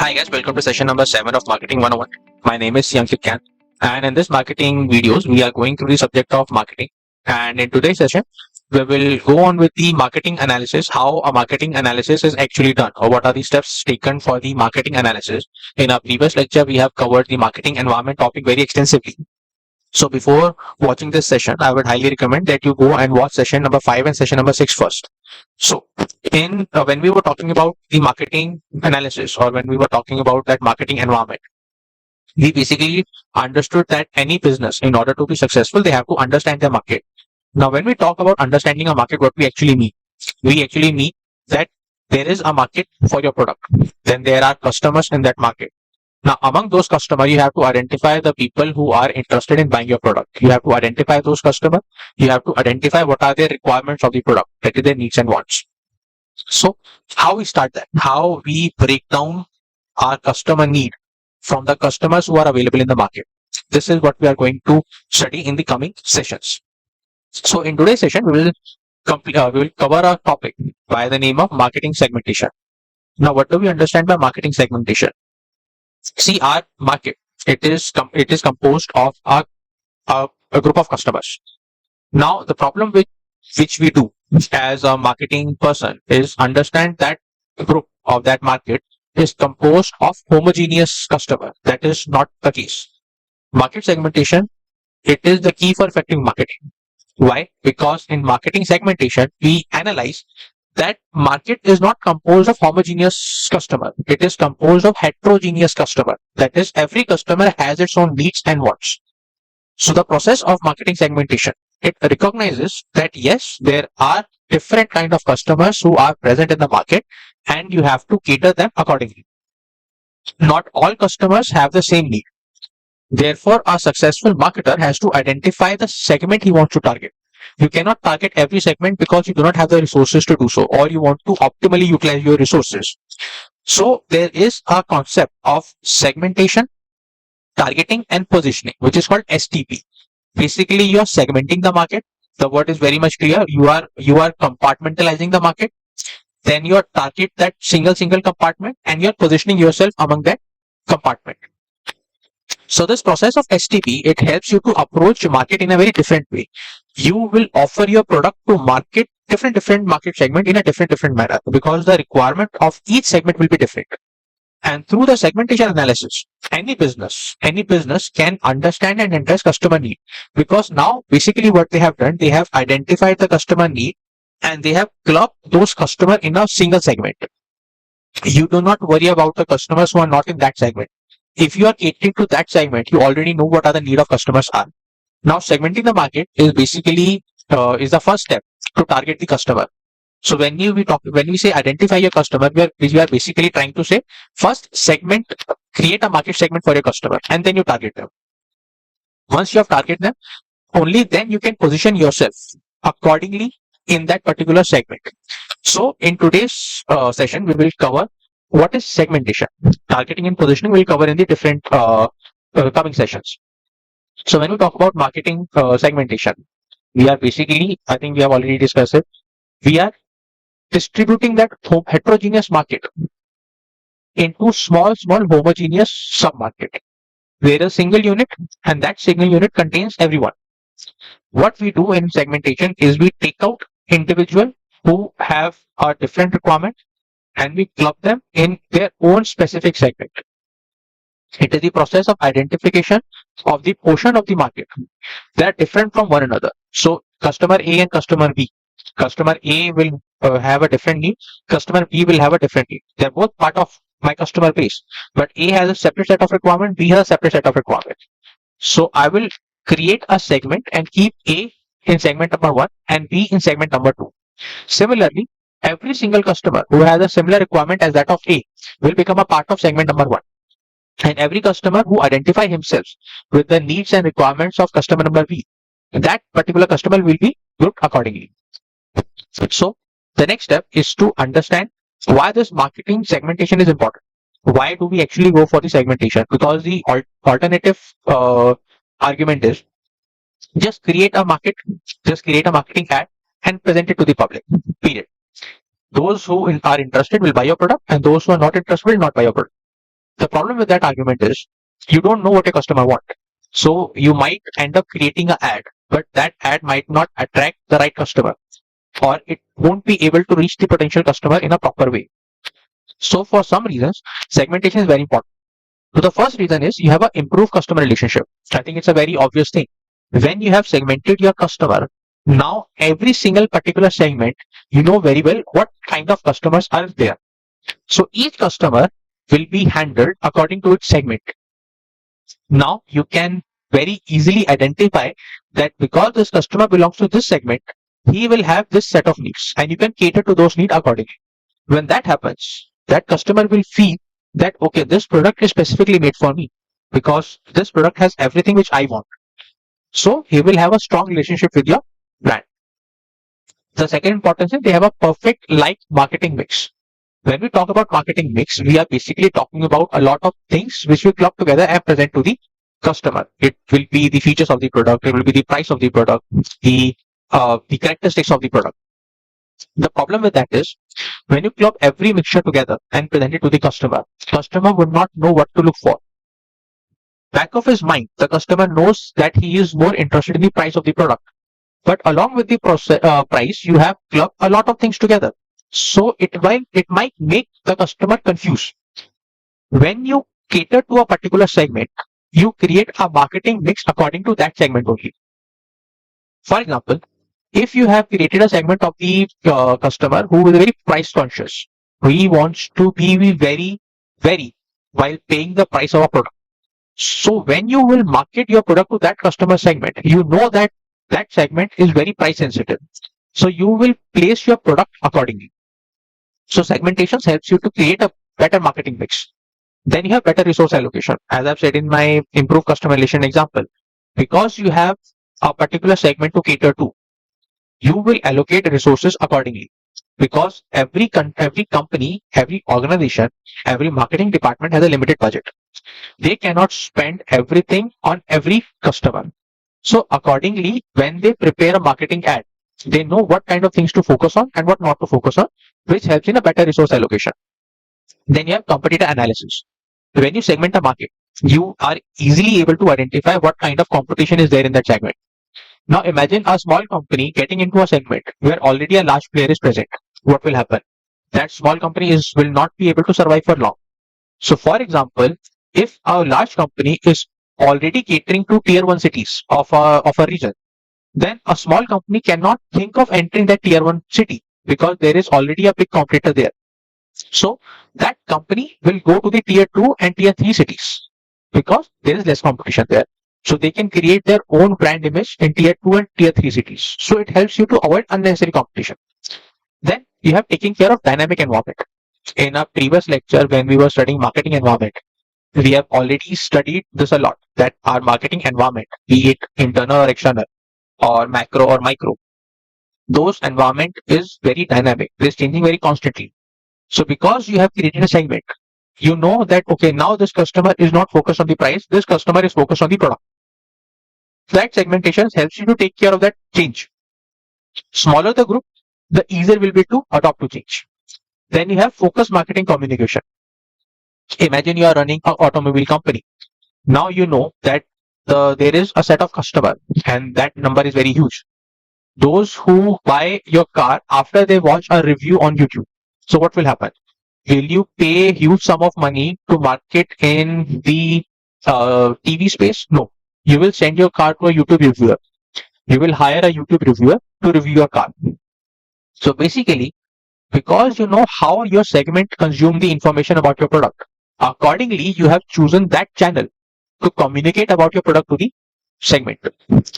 Hi guys, welcome to session number 7 of Marketing 101. My name is Ankit, and in this marketing videos, we are going through the subject of marketing. And in today's session, we will go on with the marketing analysis, how a marketing analysis is actually done, or what are the steps taken for the marketing analysis. In our previous lecture, we have covered the marketing environment topic very extensively. So before watching this session, I would highly recommend that you go and watch session number 5 and session number 6 first. So in when we were talking about the marketing analysis, or when we were talking about that marketing environment, we basically understood that any business, in order to be successful, they have to understand their market. Now, when we talk about understanding a market, what we actually mean that there is a market for your product. Then there are customers in that market. Now, among those customers, you have to identify the people who are interested in buying your product. You have to identify those customers. You have to identify what are their requirements of the product, that is their needs and wants. So, how we start that? How we break down our customer need from the customers who are available in the market. This is what we are going to study in the coming sessions. So, in today's session, we will cover a topic by the name of marketing segmentation. Now, what do we understand by marketing segmentation? See, our market, it is composed of a group of customers. Now, the problem which we do as a marketing person is understand that group of that market is composed of homogeneous customer. That is not the case. Market segmentation, it is the key for effective marketing. Why? Because in marketing segmentation, we analyze that market is not composed of homogeneous customer. It is composed of heterogeneous customer. That is, every customer has its own needs and wants. So the process of marketing segmentation, it recognizes that yes, there are different kind of customers who are present in the market, and you have to cater them accordingly. Not all customers have the same need. Therefore, a successful marketer has to identify the segment he wants to target. You cannot target every segment because you do not have the resources to do so, or you want to optimally utilize your resources. So there is a concept of segmentation, targeting, and positioning, which is called STP. Basically, you are segmenting the market. The word is very much clear. You are compartmentalizing the market. Then you are target that single compartment, and you are positioning yourself among that compartment. So this process of STP, it helps you to approach the market in a very different way. You will offer your product to market different market segment in a different manner, because the requirement of each segment will be different. And through the segmentation analysis, any business can understand and address customer need, because now basically what they have done, they have identified the customer need and they have clubbed those customers in a single segment. You do not worry about the customers who are not in that segment. If you are catering to that segment, you already know what are the need of customers are. Now, segmenting the market is basically is the first step to target the customer. So when we say identify your customer, we are basically trying to say first segment, create a market segment for your customer, and then you target them. Once you have targeted them, only then you can position yourself accordingly in that particular segment. So in today's session, we will cover what is segmentation. Targeting and positioning we'll cover in the different coming sessions. So when we talk about marketing segmentation, we are basically, I think we have already discussed it, we are distributing that heterogeneous market into small homogeneous sub-market. There is a single unit, and that single unit contains everyone. What we do in segmentation is we take out individual who have a different requirement, and we club them in their own specific segment. It is the process of identification of the portion of the market that are different from one another. So customer A and customer B. Customer A will have a different need. Customer B will have a different need. They're both part of my customer base, but A has a separate set of requirements, B has a separate set of requirements. So I will create a segment and keep A in segment number 1 and B in segment number 2. Similarly, every single customer who has a similar requirement as that of A will become a part of segment number 1. And every customer who identify himself with the needs and requirements of customer number B, that particular customer will be grouped accordingly. So the next step is to understand why this marketing segmentation is important. Why do we actually go for the segmentation? Because the alternative argument is just create a marketing ad and present it to the public. Period. Those who are interested will buy your product, and those who are not interested will not buy your product. The problem with that argument is you don't know what your customer wants. So you might end up creating an ad, but that ad might not attract the right customer, or it won't be able to reach the potential customer in a proper way. So for some reasons, segmentation is very important. So the first reason is you have an improved customer relationship. I think it's a very obvious thing. When you have segmented your customer, now every single particular segment, you know very well what kind of customers are there. So each customer will be handled according to its segment. Now you can very easily identify that because this customer belongs to this segment, he will have this set of needs, and you can cater to those needs accordingly. When that happens, that customer will feel that, okay, this product is specifically made for me because this product has everything which I want. So he will have a strong relationship with your brand. The second important thing, they have a perfect like marketing mix. When we talk about marketing mix, we are basically talking about a lot of things which we club together and present to the customer. It will be the features of the product, it will be the price of the product, the characteristics of the product. The problem with that is when you club every mixture together and present it to the customer would not know what to look for. Back of his mind, the customer knows that he is more interested in the price of the product. But along with the price, you have clubbed a lot of things together. So it might make the customer confused. When you cater to a particular segment, you create a marketing mix according to that segment only. For example, if you have created a segment of the customer who is very price conscious, he wants to be very while paying the price of a product. So when you will market your product to that customer segment, you know that that segment is very price sensitive. So you will place your product accordingly. So segmentation helps you to create a better marketing mix. Then you have better resource allocation. As I've said in my improved customer relation example, because you have a particular segment to cater to, you will allocate resources accordingly. Because every company, every organization, every marketing department has a limited budget. They cannot spend everything on every customer. So accordingly, when they prepare a marketing ad, they know what kind of things to focus on and what not to focus on, which helps in a better resource allocation. Then you have competitor analysis. When you segment a market, you are easily able to identify what kind of competition is there in that segment. Now imagine a small company getting into a segment where already a large player is present. What will happen? That small company will not be able to survive for long. So for example, if a large company is already catering to tier 1 cities of a region, then a small company cannot think of entering that tier 1 city because there is already a big competitor there. So that company will go to the tier 2 and tier 3 cities because there is less competition there. So they can create their own brand image in tier 2 and tier 3 cities. So it helps you to avoid unnecessary competition. Then you have taken care of dynamic environment. In our previous lecture, when we were studying marketing environment, we have already studied this a lot, that our marketing environment, be it internal or external, or macro or micro, those environment is very dynamic. It is changing very constantly. So because you have created a segment, you know that, okay, now this customer is not focused on the price, this customer is focused on the product. That segmentation helps you to take care of that change. Smaller the group, the easier will be to adopt to change. Then you have focused marketing communication. Imagine you are running an automobile company. Now you know that there is a set of customer and that number is very huge. Those who buy your car after they watch a review on YouTube. So what will happen? Will you pay huge sum of money to market in the TV space? No. You will send your car to a YouTube reviewer. You will hire a YouTube reviewer to review your car. So basically, because you know how your segment consume the information about your product, accordingly, you have chosen that channel to communicate about your product to the segment.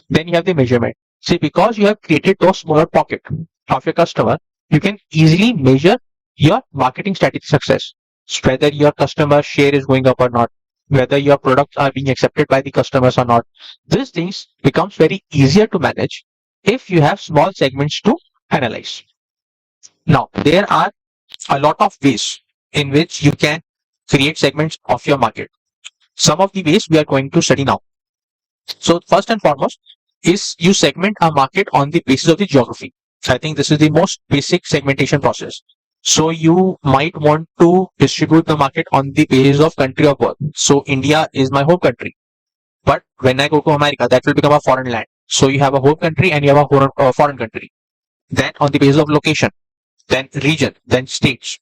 Then you have the measurement. See, because you have created those smaller pocket of your customer, you can easily measure your marketing strategy success. Whether your customer share is going up or not, whether your products are being accepted by the customers or not. These things becomes very easier to manage if you have small segments to analyze. Now, there are a lot of ways in which you can create segments of your market. Some of the ways we are going to study now. So first and foremost is you segment a market on the basis of the geography. I think this is the most basic segmentation process. So you might want to distribute the market on the basis of country of birth. So India is my home country. But when I go to America, that will become a foreign land. So you have a home country and you have a foreign country. Then on the basis of location, then region, then states.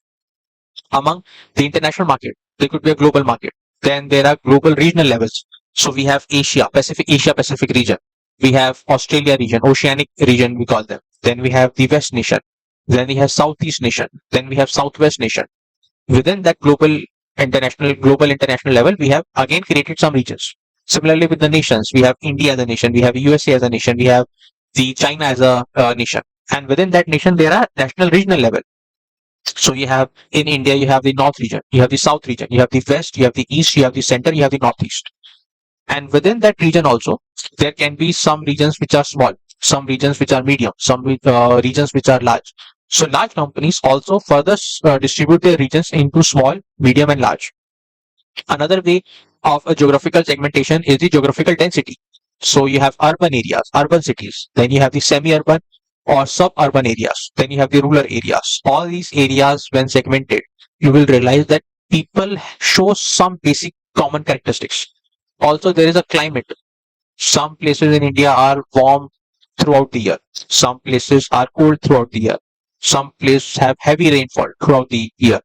Among the international market, there could be a global market. Then there are global regional levels. So we have Asia Pacific region. We have Australia region, Oceanic region we call them. Then we have the West nation. Then we have Southeast nation. Then we have Southwest nation. Within that global international level, we have again created some regions. Similarly with the nations, we have India as a nation, we have USA as a nation, we have the China as a nation. And within that nation, there are national regional level. So you have in India, you have the North region, you have the South region, you have the West, you have the East, you have the Center, you have the Northeast. And within that region also, there can be some regions which are small, some regions which are medium, some regions which are large. So large companies also further distribute their regions into small, medium, and large. Another way of a geographical segmentation is the geographical density. So you have urban areas, urban cities, then you have the semi-urban or suburban areas, then you have the rural areas. All these areas, when segmented, you will realize that people show some basic common characteristics. Also, there is a climate. Some places in India are warm throughout the year. Some places are cold throughout the year. Some places have heavy rainfall throughout the year.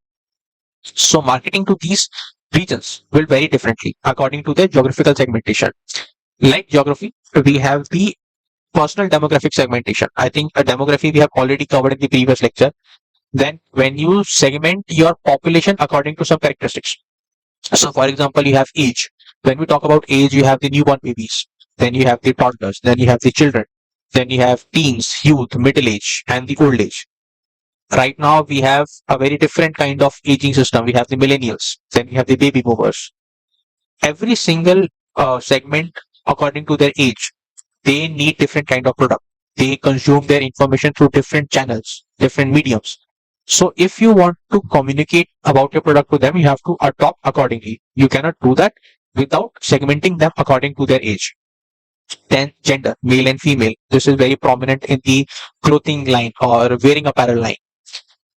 So marketing to these regions will vary differently according to their geographical segmentation. Like geography, we have the personal demographic segmentation. I think a demography we have already covered in the previous lecture. Then when you segment your population according to some characteristics. So for example, you have age. When we talk about age, you have the newborn babies, then you have the toddlers, then you have the children, then you have teens, youth, middle age, and the old age. Right now, we have a very different kind of aging system. We have the millennials, then we have the baby boomers. Every single segment, according to their age, they need different kind of product. They consume their information through different channels, different mediums. So if you want to communicate about your product to them, you have to adopt accordingly. You cannot do that without segmenting them according to their age. Then gender, male and female. This is very prominent in the clothing line or wearing apparel line.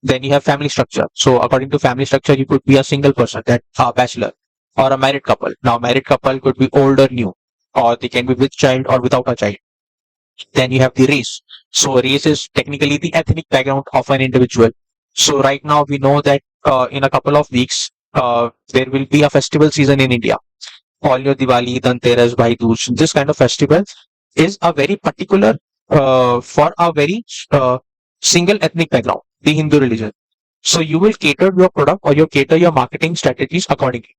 Then you have family structure. So according to family structure, you could be a single person, that a bachelor, or a married couple. Now married couple could be old or new, or they can be with child or without a child. Then you have the race. So race is technically the ethnic background of an individual. So right now we know that in a couple of weeks, there will be a festival season in India. All your Diwali, Dhanteras, Bhai Dooj, this kind of festival is a very particular for a very single ethnic background, the Hindu religion. So you will cater your product or you cater your marketing strategies accordingly.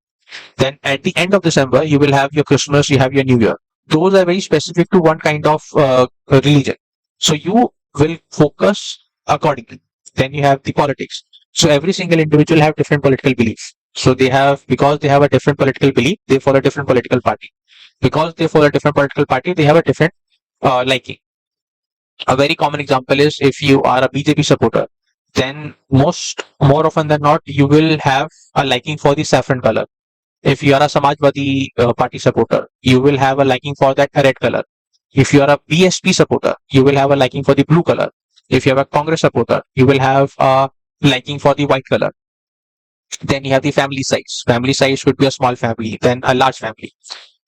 Then at the end of December, you will have your Christmas, you have your New Year. Those are very specific to one kind of religion. So you will focus accordingly. Then you have the politics. So every single individual have different political beliefs. So because they have a different political belief, they follow a different political party. Because they follow a different political party, they have a different liking. A very common example is if you are a BJP supporter, then more often than not, you will have a liking for the saffron color. If you are a Samajwadi party supporter, you will have a liking for that red color. If you are a BSP supporter, you will have a liking for the blue color. If you are a Congress supporter, you will have a liking for the white color. Then you have the family size. Family size could be a small family, then a large family.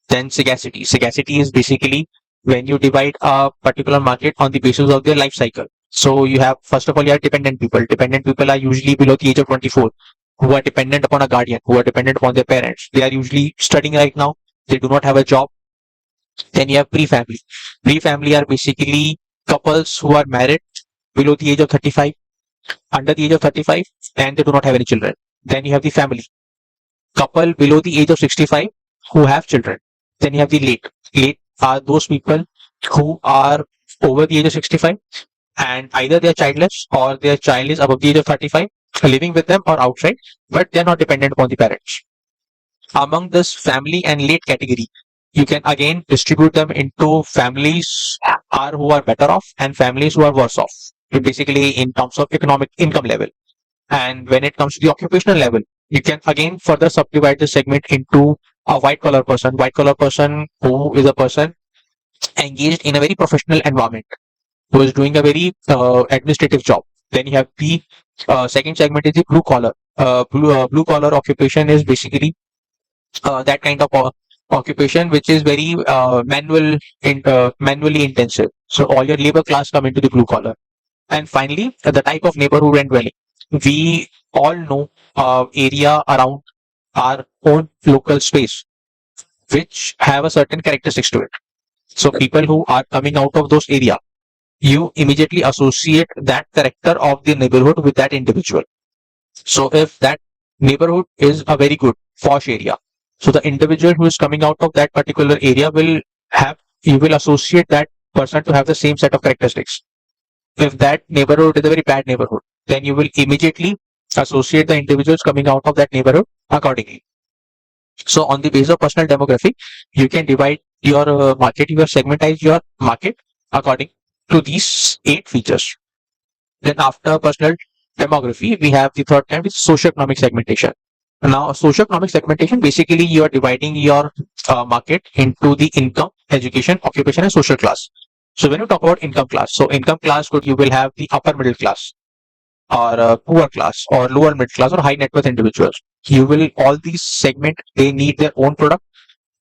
Then sagacity. Sagacity is basically when you divide a particular market on the basis of their life cycle. So you have, first of all, you have dependent people. Dependent people are usually below the age of 24, who are dependent upon a guardian, who are dependent upon their parents. They are usually studying right now. They do not have a job. Then you have pre-family. Pre-family are basically couples who are married below the age of 35, under the age of 35, and they do not have any children. Then you have the family. Couple below the age of 65 who have children. Then you have the late. Late are those people who are over the age of 65 and either they are childless or their child is above the age of 35, living with them or outside, but they are not dependent upon the parents. Among this family and late category, you can again distribute them into families who are better off and families who are worse off, basically in terms of economic income level. And when it comes to the occupational level, you can again further subdivide the segment into a white collar person. White collar person who is a person engaged in a very professional environment, who is doing a very administrative job. Then you have the second segment is the blue collar. Blue collar occupation is basically that kind of occupation which is very manually intensive. So all your labor class come into the blue collar. And finally, the type of neighborhood and dwelling. We all know area around our own local space which have a certain characteristics to it. So people who are coming out of those area, you immediately associate that character of the neighborhood with that individual. So if that neighborhood is a very good posh area, so the individual who is coming out of that particular area you will associate that person to have the same set of characteristics. If that neighborhood is a very bad neighborhood, then you will immediately associate the individuals coming out of that neighborhood accordingly. So on the basis of personal demography, you can divide your market, you segmentize your market according to these 8 features. Then after personal demography, we have the third kind, which is socioeconomic segmentation. Now, socioeconomic segmentation, basically you are dividing your market into the income, education, occupation, and social class. So when you talk about income class, so income class you will have the upper middle class, or poor class, or lower mid class, or high net worth individuals. You will all these segment, they need their own product.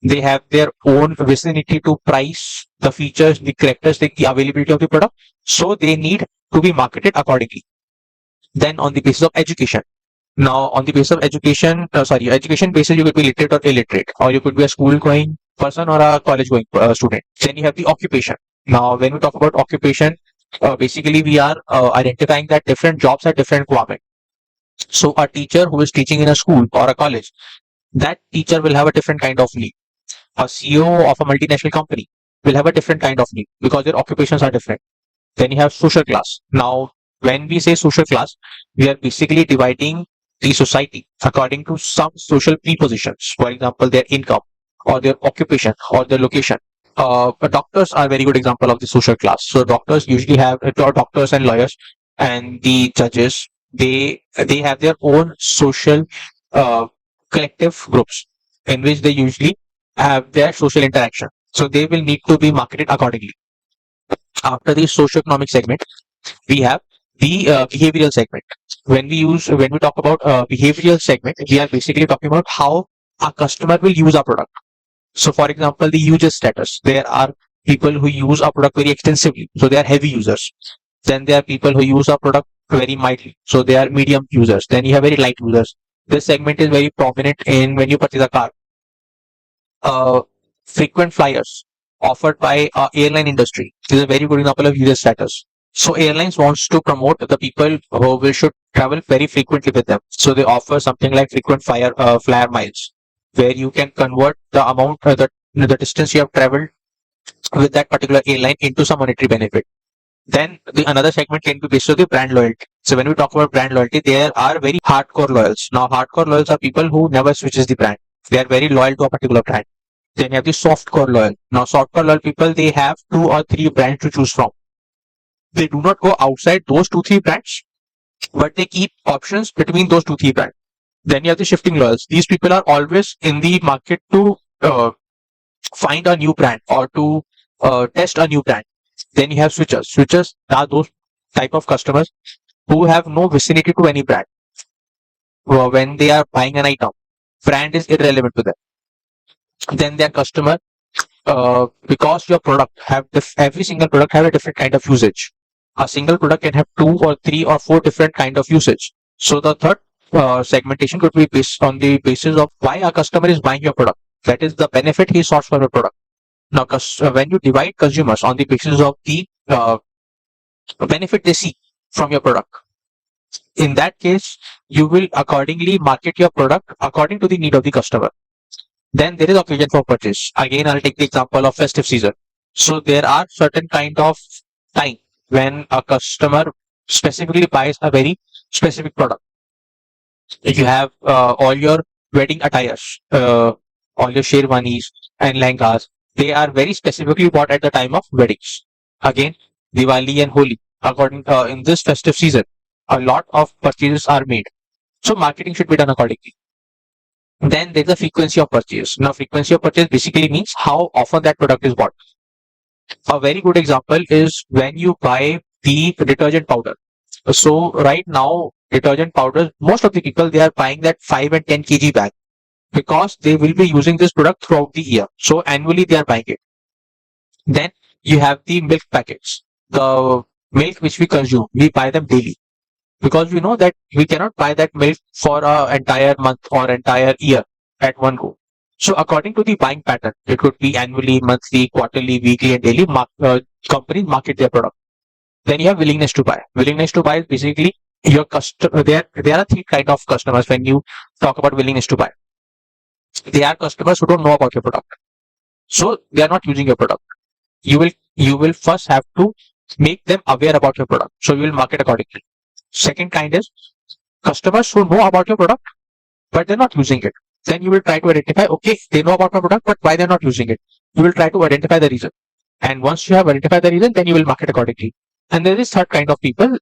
They have their own vicinity to price, the features, the characteristics, the availability of the product. So they need to be marketed accordingly. Then on the basis of education. Now on the basis of education, education basis, you could be literate or illiterate, or you could be a school going person or a college going student. Then you have the occupation. Now when we talk about occupation, basically we are identifying that different jobs have different requirement. So a teacher who is teaching in a school or a college, that teacher will have a different kind of need. A CEO of a multinational company will have a different kind of need because their occupations are different. Then you have social class. Now, when we say social class, we are basically dividing the society according to some social prepositions. For example, their income or their occupation or their location. Doctors are a very good example of the social class. So doctors usually have doctors and lawyers and the judges. They have their own social collective groups in which they usually have their social interaction. So they will need to be marketed accordingly. After the socioeconomic segment, we have the behavioral segment. When we talk about behavioral segment, we are basically talking about how a customer will use our product. So for example, the user status. There are people who use our product very extensively, so they are heavy users. Then there are people who use our product very mildly, so they are medium users. Then you have very light users. This segment is very prominent in when you purchase a car. Frequent flyers offered by airline industry is a very good example of user status. So airlines wants to promote the people who will should travel very frequently with them. So they offer something like frequent flyer miles, where you can convert the amount, the distance you have traveled with that particular airline into some monetary benefit. Then the another segment can be based on the brand loyalty. So when we talk about brand loyalty, there are very hardcore loyals. Now hardcore loyals are people who never switches the brand. They are very loyal to a particular brand. Then you have the softcore loyal. Now softcore loyal people, they have 2 or 3 brands to choose from. They do not go outside those 2-3 brands, but they keep options between those 2-3 brands. Then you have the shifting loyals. These people are always in the market to find a new brand or to test a new brand. Then you have switchers. Switchers are those type of customers who have no vicinity to any brand. When they are buying an item, brand is irrelevant to them. Then their customer, because your product have every single product have a different kind of usage. A single product can have 2 or 3 or 4 different kind of usage. So the third segmentation could be based on the basis of why a customer is buying your product. That is the benefit he sought from your product. Now, when you divide consumers on the basis of the benefit they see from your product, in that case, you will accordingly market your product according to the need of the customer. Then there is occasion for purchase. Again, I'll take the example of festive season. So there are certain kind of time when a customer specifically buys a very specific product. You have all your wedding attires, all your sherwanis and lehengas. They are very specifically bought at the time of weddings. Again, Diwali and Holi. According in this festive season, a lot of purchases are made. So marketing should be done accordingly. Then there's the frequency of purchase. Now, frequency of purchase basically means how often that product is bought. A very good example is when you buy the detergent powder. So right now, detergent powders, most of the people, they are buying that 5 and 10 kg bag because they will be using this product throughout the year. So annually they are buying it. Then you have the milk packets. The milk which we consume, we buy them daily because we know that we cannot buy that milk for an entire month or entire year at one go. So according to the buying pattern, it could be annually, monthly, quarterly, weekly, and daily. Companies market their product. Then you have willingness to buy. Willingness to buy is basically your customer. There are three kind of customers when you talk about willingness to buy. They are customers who don't know about your product, so they are not using your product. You will first have to make them aware about your product, so you will market accordingly. Second kind is customers who know about your product but they're not using it. Then you will try to identify, okay, they know about my product, but why they're not using it. You will try to identify the reason, and once you have identified the reason, then you will market accordingly. And there is third kind of people,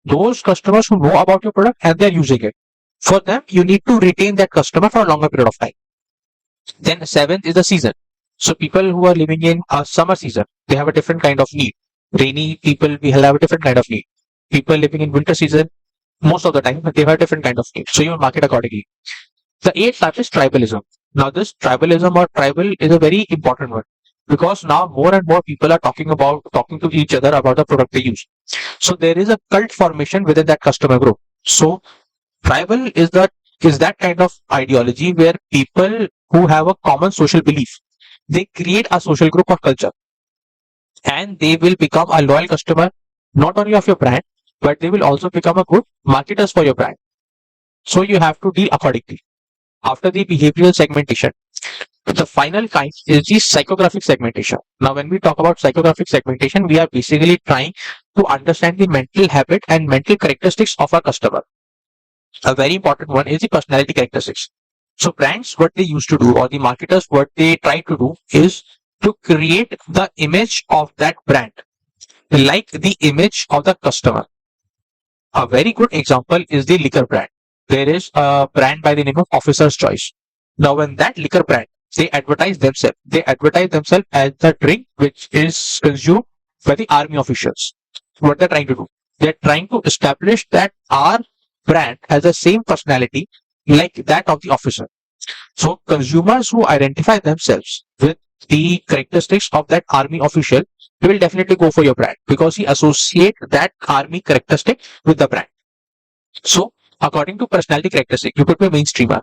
those customers who know about your product and they're using it. For them, you need to retain that customer for a longer period of time. Then seventh is the season. So people who are living in a summer season, they have a different kind of need. Rainy people will have a different kind of need. People living in winter season, most of the time, they have a different kind of need. So you market accordingly. The eighth type is tribalism. Now this tribalism or tribal is a very important one because now more and more people are talking to each other about the product they use. So there is a cult formation within that customer group. So tribal is that kind of ideology where people who have a common social belief, they create a social group or culture, and they will become a loyal customer not only of your brand, but they will also become a good marketers for your brand. So you have to deal accordingly. After the behavioral segmentation, the final kind is the psychographic segmentation. Now, when we talk about psychographic segmentation, we are basically trying to understand the mental habit and mental characteristics of our customer. A very important one is the personality characteristics. So brands, what they used to do, or the marketers, what they try to do is to create the image of that brand like the image of the customer. A very good example is the liquor brand. There is a brand by the name of Officer's Choice. Now, when that liquor brand, they advertise themselves as the drink which is consumed by the army officials. What they're trying to do, they're trying to establish that our brand has the same personality like that of the officer. So consumers who identify themselves with the characteristics of that army official, they will definitely go for your brand because he associate that army characteristic with the brand. So according to personality characteristic, you could be a mainstreamer.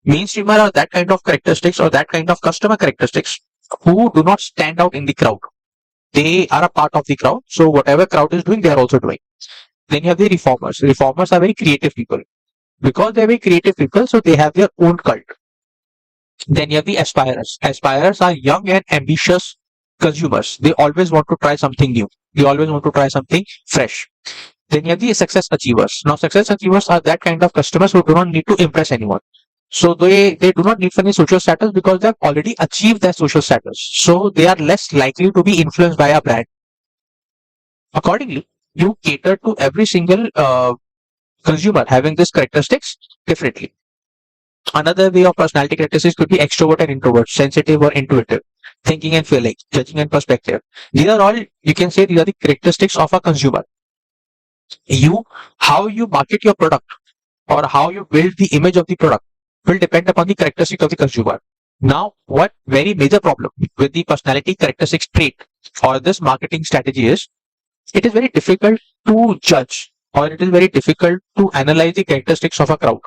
Mainstreamer are that kind of characteristics or that kind of customer characteristics who do not stand out in the crowd. They are a part of the crowd. So whatever crowd is doing, they are also doing. Then you have the reformers. Reformers are very creative people. Because they are very creative people, so they have their own cult. Then you have the aspirers. Aspirers are young and ambitious consumers. They always want to try something new. They always want to try something fresh. Then you have the success achievers. Now, success achievers are that kind of customers who do not need to impress anyone. So they do not need for any social status because they have already achieved their social status. So they are less likely to be influenced by a brand. Accordingly, you cater to every single consumer having these characteristics differently. Another way of personality characteristics could be extrovert and introvert, sensitive or intuitive, thinking and feeling, judging and perspective. These are all, you can say, these are the characteristics of a consumer. How you market your product or how you build the image of the product will depend upon the characteristics of the consumer. Now, what very major problem with the personality characteristics trait or this marketing strategy is, it is very difficult to judge or it is very difficult to analyze the characteristics of a crowd.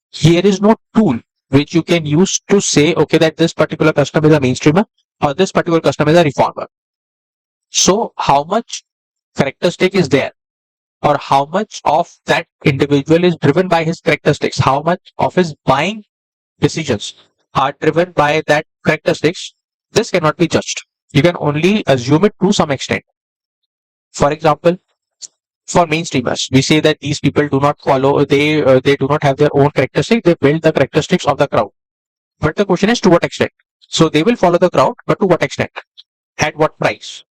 Here is no tool which you can use to say, okay, that this particular customer is a mainstreamer or this particular customer is a reformer. So how much characteristic is there or how much of that individual is driven by his characteristics, how much of his buying decisions are driven by that characteristics, this cannot be judged. You can only assume it to some extent. For example, for mainstreamers, we say that these people do not follow, they do not have their own characteristics, they build the characteristics of the crowd. But the question is to what extent? So they will follow the crowd, but to what extent? At what price?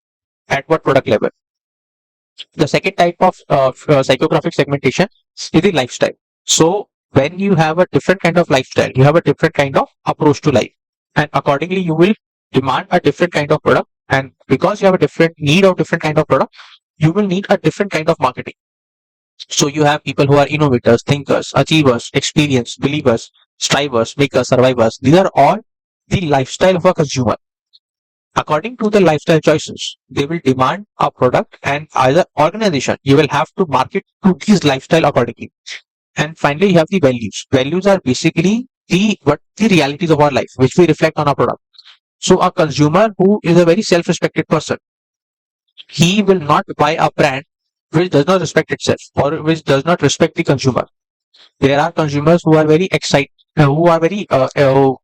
At what product level? The second type of psychographic segmentation is the lifestyle. So when you have a different kind of lifestyle, you have a different kind of approach to life, and accordingly you will demand a different kind of product, and because you have a different need of different kind of product, you will need a different kind of marketing. So you have people who are innovators, thinkers, achievers, experienced, believers, strivers, makers, survivors. These are all the lifestyle of a consumer. According to the lifestyle choices, they will demand a product, and as an organization, you will have to market to these lifestyle accordingly. And finally, you have the values. Values are basically the realities of our life, which we reflect on our product. So a consumer who is a very self-respected person, he will not buy a brand which does not respect itself or which does not respect the consumer. There are consumers who are very excited, who are very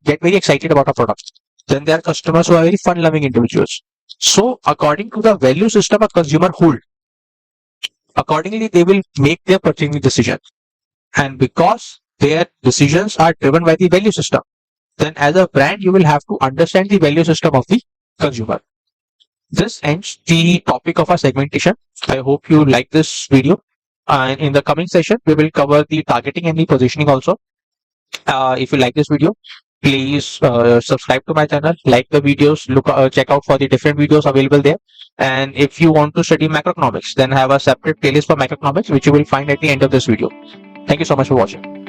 get very excited about a product. Then there are customers who are very fun-loving individuals. So according to the value system a consumer hold, accordingly they will make their purchasing decision. And because their decisions are driven by the value system, then as a brand you will have to understand the value system of the consumer. This ends the topic of our segmentation. I hope you like this video. And in the coming session, we will cover the targeting and the positioning also. If you like this video, please subscribe to my channel, like the videos, check out for the different videos available there. And if you want to study macroeconomics, then I have a separate playlist for macroeconomics, which you will find at the end of this video. Thank you so much for watching.